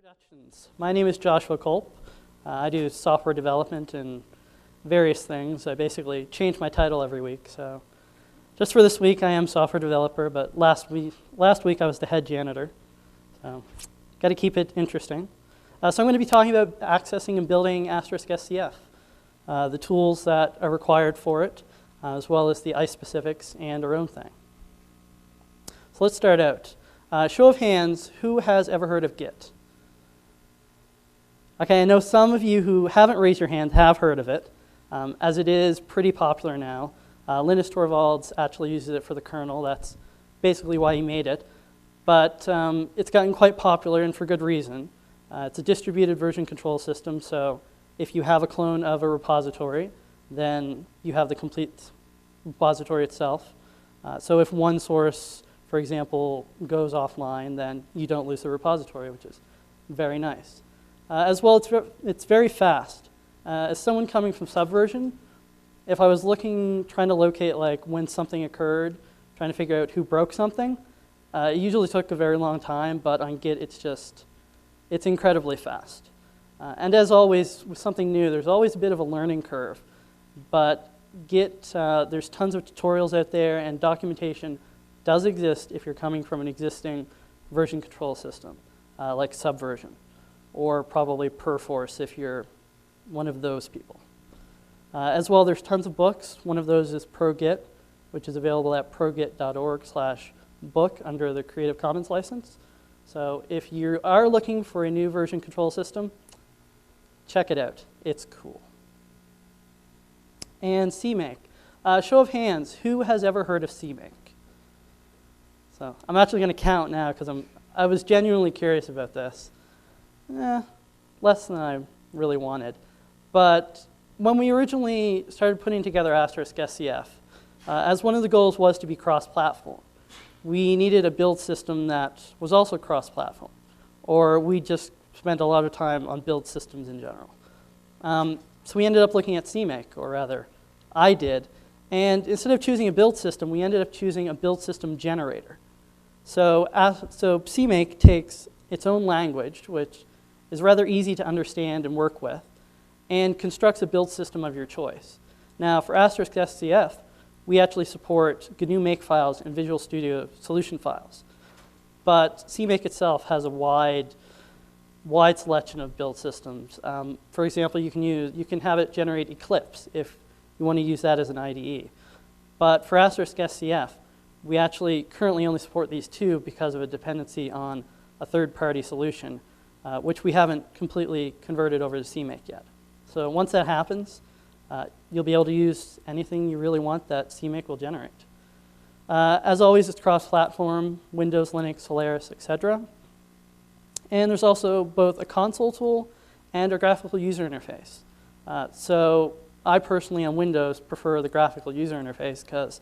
Introductions. My name is Joshua Culp. I do software development and various things. I basically change my title every week. So just for this week, I am software developer, but last week I was the head janitor. So got to keep it interesting. So I'm going to be talking about accessing and building Asterisk SCF, the tools that are required for it, as well as the ICE specifics and our own thing. So let's start out. Show of hands, who has ever heard of Git? Okay, I know some of you who haven't raised your hand have heard of it, as it is pretty popular now. Linus Torvalds actually uses it for the kernel. That's basically why he made it. But it's gotten quite popular, and for good reason. It's a distributed version control system, so if you have a clone of a repository, then you have the complete repository itself. So if one source, for example, goes offline, then you don't lose the repository, which is very nice. As well, it's very fast. As someone coming from Subversion, if I was trying to locate like when something occurred, trying to figure out who broke something, it usually took a very long time, but on Git, it's incredibly fast. And as always, with something new, there's always a bit of a learning curve. But Git, there's tons of tutorials out there, and documentation does exist if you're coming from an existing version control system, like Subversion, or probably Perforce if you're one of those people. As well, there's tons of books. One of those is ProGit, which is available at progit.org/book under the Creative Commons license. So if you are looking for a new version control system, check it out. It's cool. And CMake. Show of hands, who has ever heard of CMake? So I'm actually going to count now because I was genuinely curious about this. Less than I really wanted. But when we originally started putting together Asterisk SCF, as one of the goals was to be cross-platform, we needed a build system that was also cross-platform, or we just spent a lot of time on build systems in general. So we ended up looking at CMake, or rather, I did, and instead of choosing a build system, we ended up choosing a build system generator. So CMake takes its own language, which is rather easy to understand and work with, and constructs a build system of your choice. Now, for Asterisk SCF, we actually support GNU Makefiles and Visual Studio solution files. But CMake itself has a wide selection of build systems. For example, you can have it generate Eclipse if you want to use that as an IDE. But for Asterisk SCF, we actually currently only support these two because of a dependency on a third-party solution, which we haven't completely converted over to CMake yet. So once that happens, you'll be able to use anything you really want that CMake will generate. As always, it's cross-platform, Windows, Linux, Solaris, etc. And there's also both a console tool and a graphical user interface. So I personally, on Windows, prefer the graphical user interface because,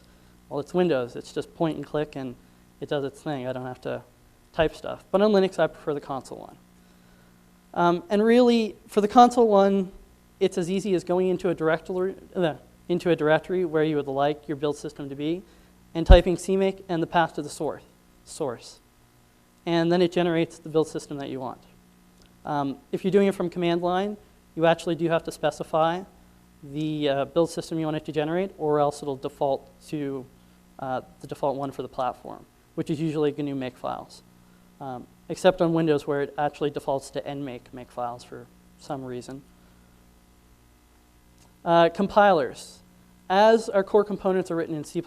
well, it's Windows. It's just point and click, and it does its thing. I don't have to type stuff. But on Linux, I prefer the console one. And really, for the console one, it's as easy as going into a directory where you would like your build system to be, and typing CMake and the path to the source. And then it generates the build system that you want. If you're doing it from command line, you actually do have to specify the build system you want it to generate, or else it'll default to the default one for the platform, which is usually GNU Makefiles. Except on Windows, where it actually defaults to nmake Makefiles for some reason. Compilers. As our core components are written in C++,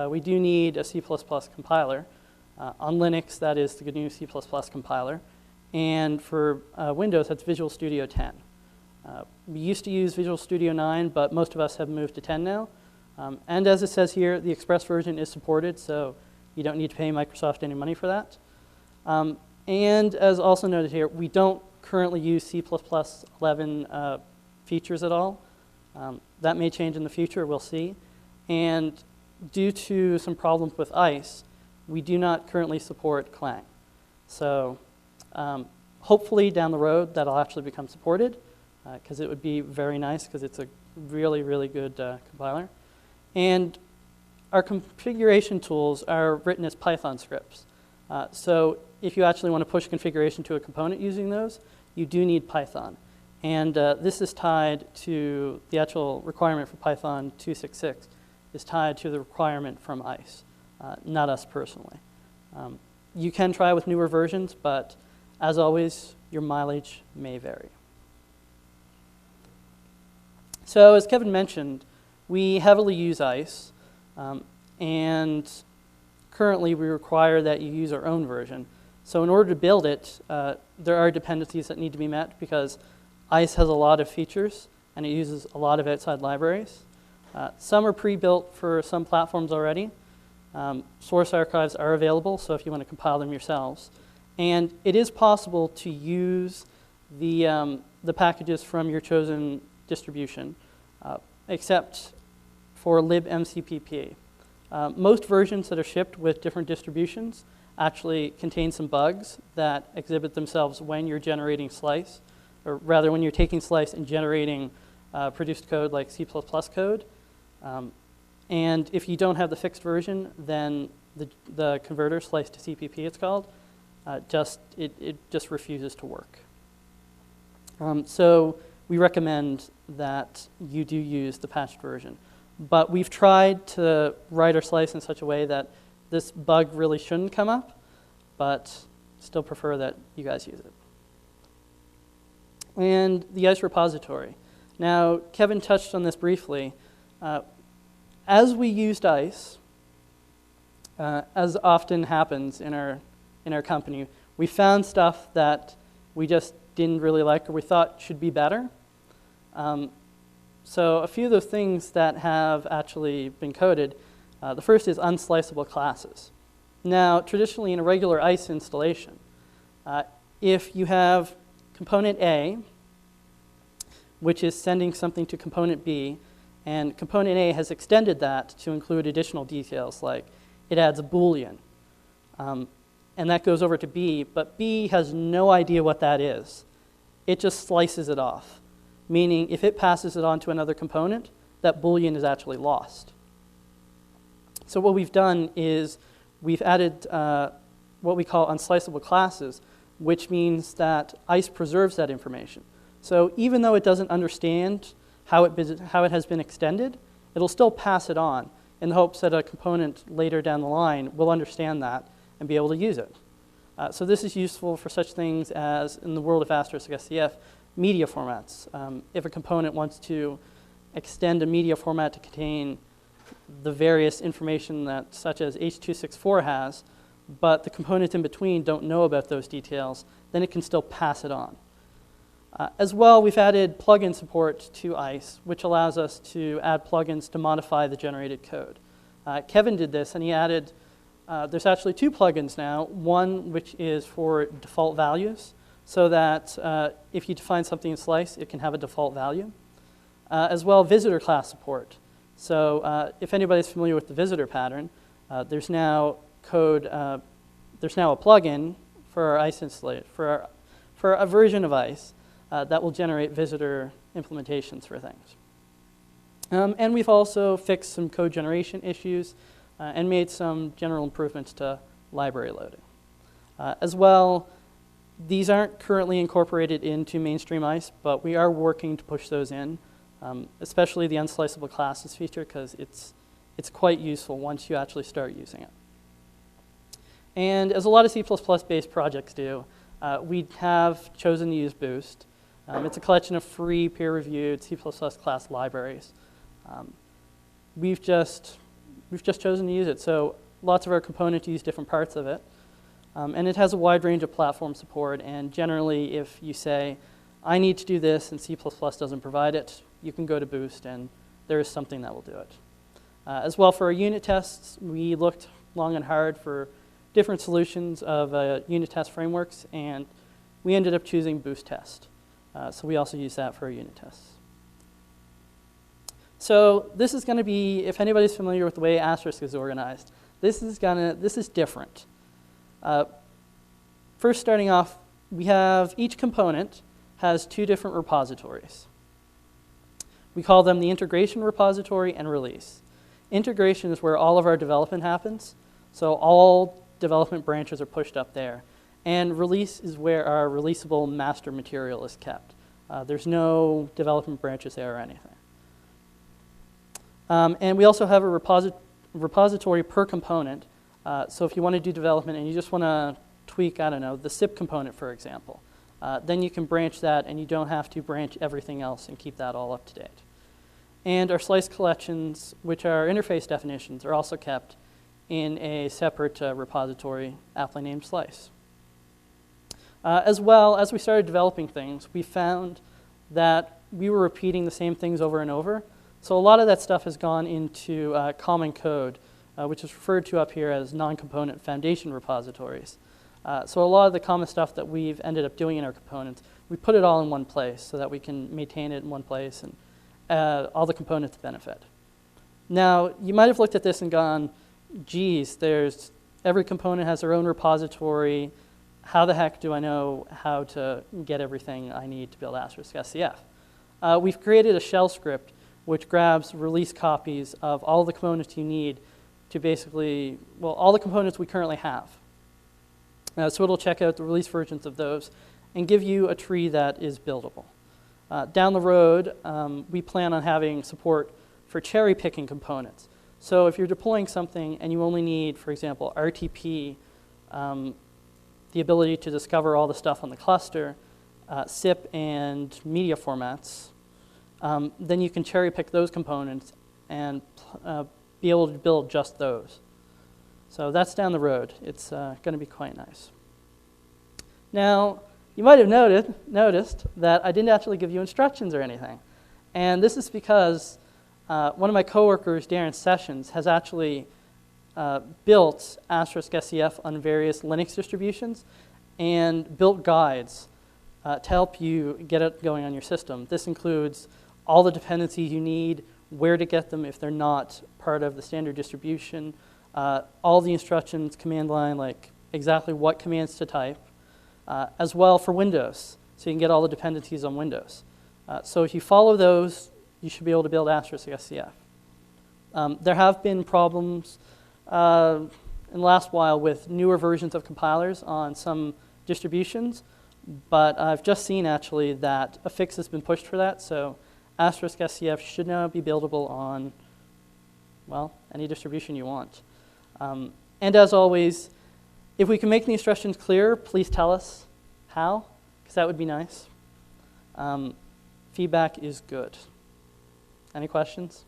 we do need a C++ compiler. On Linux, that is the GNU C++ compiler. And for Windows, that's Visual Studio 10. We used to use Visual Studio 9, but most of us have moved to 10 now. And as it says here, the Express version is supported, so you don't need to pay Microsoft any money for that. And as also noted here, we don't currently use C++ 11 features at all. That may change in the future, we'll see. And due to some problems with ICE, we do not currently support Clang. So hopefully down the road that'll actually become supported, because it would be very nice, because it's a really, really good compiler. And our configuration tools are written as Python scripts. So if you actually want to push configuration to a component using those, you do need Python. And this is tied to the actual requirement for Python 266 is tied to the requirement from ICE, not us personally. You can try with newer versions, but as always, your mileage may vary. So as Kevin mentioned, we heavily use ICE, and currently we require that you use our own version. So in order to build it, there are dependencies that need to be met because ICE has a lot of features and it uses a lot of outside libraries. Some are pre-built for some platforms already. Source archives are available, so if you want to compile them yourselves. And it is possible to use the packages from your chosen distribution, except for libmcpp. Most versions that are shipped with different distributions actually contain some bugs that exhibit themselves when you're generating Slice, or rather when you're taking Slice and generating produced code like C++ code. And if you don't have the fixed version, then the converter, Slice to CPP it's called, it just refuses to work. So we recommend that you do use the patched version. But we've tried to write our Slice in such a way that this bug really shouldn't come up, but still prefer that you guys use it. And the ICE repository. Now, Kevin touched on this briefly. As we used ICE, as often happens in our company, we found stuff that we just didn't really like or we thought should be better. So a few of those things that have actually been coded, the first is unsliceable classes. Now, traditionally in a regular ICE installation, if you have component A, which is sending something to component B, and component A has extended that to include additional details, like it adds a Boolean, and that goes over to B, but B has no idea what that is. It just slices it off, meaning if it passes it on to another component, that Boolean is actually lost. So what we've done is we've added what we call unsliceable classes, which means that ICE preserves that information. So even though it doesn't understand how it has been extended, it'll still pass it on in the hopes that a component later down the line will understand that and be able to use it. So this is useful for such things as, in the world of Asterisk SCF, media formats. If a component wants to extend a media format to contain the various information that, such as H.264 has, but the components in between don't know about those details, then it can still pass it on. As well, we've added plugin support to ICE, which allows us to add plugins to modify the generated code. Kevin did this, and he added, there's actually two plugins now, one which is for default values, so that if you define something in Slice, it can have a default value. As well, visitor class support. So if anybody's familiar with the visitor pattern, there's now code, there's now a plugin for our ICE installation, for a version of ICE that will generate visitor implementations for things. And we've also fixed some code generation issues and made some general improvements to library loading. As well, these aren't currently incorporated into mainstream ICE, but we are working to push those in, especially the unsliceable classes feature, because it's quite useful once you actually start using it. And as a lot of C++-based projects do, we have chosen to use Boost. It's a collection of free, peer-reviewed C++ class libraries. We've just chosen to use it. So lots of our components use different parts of it. And it has a wide range of platform support. And generally, if you say, I need to do this and C++ doesn't provide it, you can go to Boost and there is something that will do it. As well, for our unit tests, we looked long and hard for different solutions of unit test frameworks, and we ended up choosing Boost Test. So we also use that for our unit tests. So this is going to be, if anybody's familiar with the way Asterisk is organized, this is different. First, starting off, we have each component has two different repositories. We call them the integration repository and release. Integration is where all of our development happens. So all development branches are pushed up there. And release is where our releasable master material is kept. There's no development branches there or anything. And we also have a repository per component. So if you want to do development and you just want to tweak, I don't know, the SIP component, for example, then you can branch that and you don't have to branch everything else and keep that all up to date. And our slice collections, which are interface definitions, are also kept in a separate repository aptly named Slice. As well, as we started developing things, we found that we were repeating the same things over and over. So a lot of that stuff has gone into common code, which is referred to up here as non-component foundation repositories. So a lot of the common stuff that we've ended up doing in our components, we put it all in one place so that we can maintain it in one place and all the components benefit. Now, you might have looked at this and gone, geez, every component has their own repository. How the heck do I know how to get everything I need to build Asterisk SCF? We've created a shell script which grabs release copies of all the components you need to basically, well, all the components we currently have. So it'll check out the release versions of those and give you a tree that is buildable. Down the road, we plan on having support for cherry picking components. So if you're deploying something and you only need, for example, RTP, the ability to discover all the stuff on the cluster, SIP and media formats, then you can cherry pick those components and be able to build just those. So that's down the road. It's going to be quite nice. Now, you might have noticed that I didn't actually give you instructions or anything. And this is because one of my coworkers, Darren Sessions, has actually built Asterisk SCF on various Linux distributions and built guides to help you get it going on your system. This includes all the dependencies you need, where to get them if they're not part of the standard distribution, all the instructions, command line, like exactly what commands to type, as well for Windows, so you can get all the dependencies on Windows. So if you follow those, you should be able to build Asterisk SCF. There have been problems in the last while with newer versions of compilers on some distributions, but I've just seen actually that a fix has been pushed for that, so Asterisk SCF should now be buildable on, well, any distribution you want. And as always, if we can make the instructions clearer, please tell us how, because that would be nice. Feedback is good. Any questions?